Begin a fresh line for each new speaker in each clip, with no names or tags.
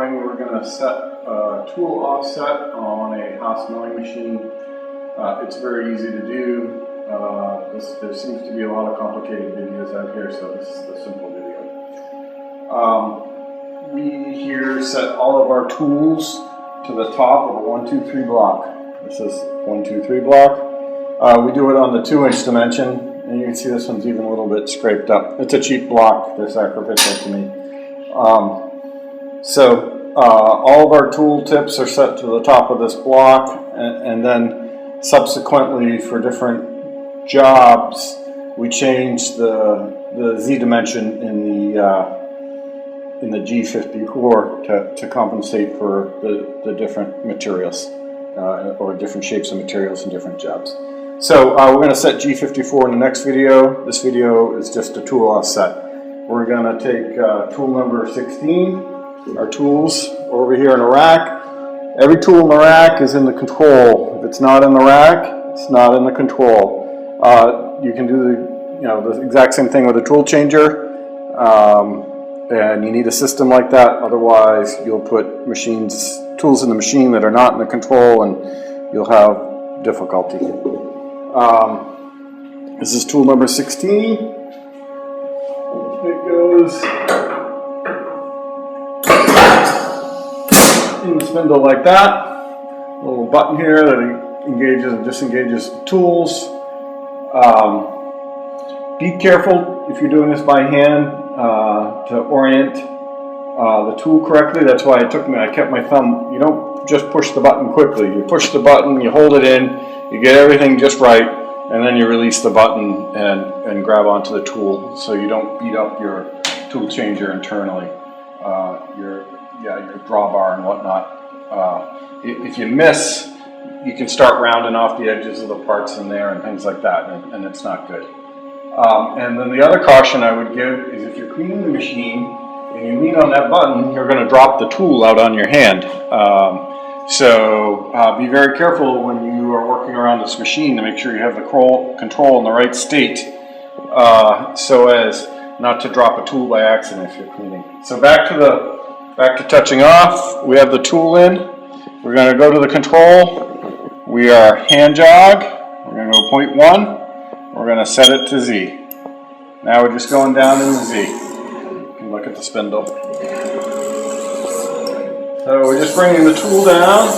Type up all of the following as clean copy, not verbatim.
showing we're going to set a tool offset on a Haas milling machine. It's very easy to do. There seems to be a lot of complicated videos out here, so this is the simple video. We here set all of our tools to the top of a 1, 2, 3 block. This is 1, 2, 3 block. We do it on the 2-inch dimension, and you can see this one's even a little bit scraped up. It's a cheap block, they're sacrificial to me. All of our tool tips are set to the top of this block, and then subsequently for different jobs we change the Z dimension in the G54 to compensate for the different materials or different shapes of materials in different jobs. So we're going to set G54 in the next video. This video is just a tool offset. We're going to take tool number 16, our tools over here in a rack. Every tool in the rack is in the control. If it's not in the rack, it's not in the control. You can do the exact same thing with a tool changer, and you need a system like that. Otherwise, you'll put tools in the machine that are not in the control, and you'll have difficulty. This is tool number 16. It goes in the spindle like that. A little button here that engages and disengages tools. Be careful if you're doing this by hand to orient the tool correctly. That's why I kept my thumb. You don't just push the button quickly. You push the button, you hold it in, you get everything just right, and then you release the button and grab onto the tool so you don't beat up your tool changer internally, your drawbar and whatnot. If you miss, you can start rounding off the edges of the parts in there and things like that, and it's not good. And then the other caution I would give is if you're cleaning the machine and you lean on that button, you're going to drop the tool out on your hand. So be very careful when you are working around this machine to make sure you have the control in the right state so as not to drop a tool by accident if you're cleaning. So back to touching off. We have the tool in. We're going to go to the control. We are hand jog. We're going to go 0.1. We're going to set it to Z. Now we're just going down in the Z. You can look at the spindle. So we're just bringing the tool down.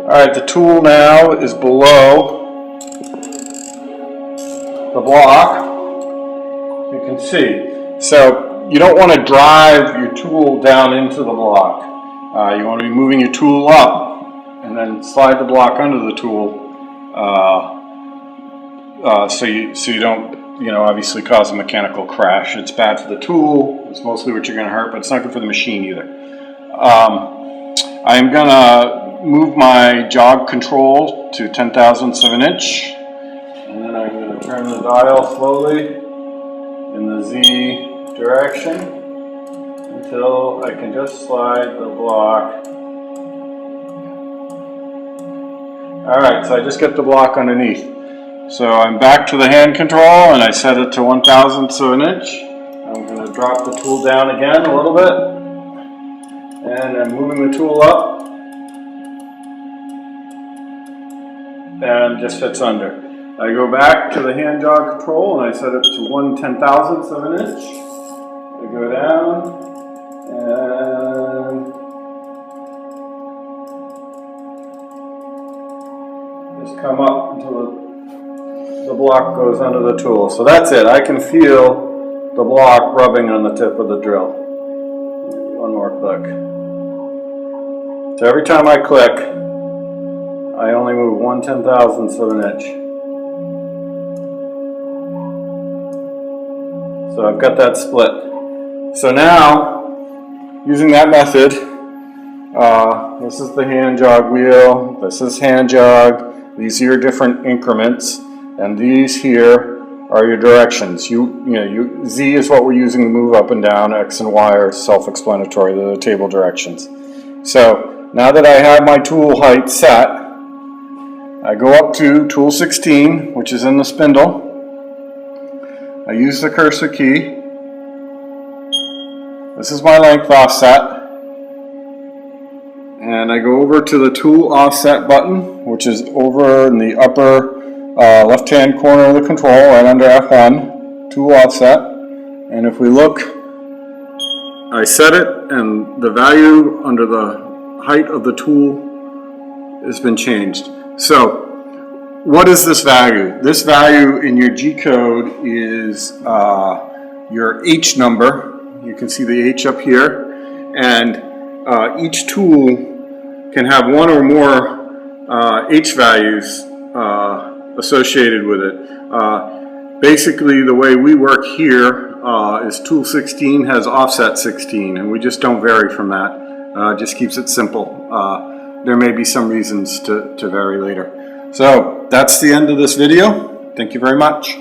Alright, the tool now is below the block. You can see. So you don't want to drive your tool down into the block. You want to be moving your tool up and then slide the block under the tool so you don't obviously cause a mechanical crash. It's bad for the tool. It's mostly what you're going to hurt, but it's not good for the machine either. I'm going to move my jog control to 10,000ths of an inch, and then I'm going to turn the dial slowly in the Z direction until I can just slide the block. Alright, so I just get the block underneath. So I'm back to the hand control and I set it to 1,000ths of an inch. I'm going to drop the tool down again a little bit. And I'm moving the tool up. And just fits under. I go back to the hand jog control and I set it to 1/10,000ths of an inch. I go down and just come up until the block goes under the tool. So that's it. I can feel the block rubbing on the tip of the drill. One more click. So every time I click, I only move 1/10,000ths of an inch. So I've got that split. So now, using that method, this is the hand jog wheel, this is hand jog, these are your different increments, and these here are your directions. Z is what we're using to move up and down, X and Y are self-explanatory, they're the table directions. So now that I have my tool height set, I go up to tool 16, which is in the spindle. I use the cursor key. This is my length offset. And I go over to the tool offset button, which is over in the upper left-hand corner of the control, right under F1, tool offset. And if we look, I set it, and the value under the height of the tool has been changed. So, what is this value? This value in your G code is your H number. You can see the H up here, and each tool can have one or more H values associated with it. Basically, the way we work here is tool 16 has offset 16, and we just don't vary from that. Just keeps it simple. There may be some reasons to vary later. So that's the end of this video. Thank you very much.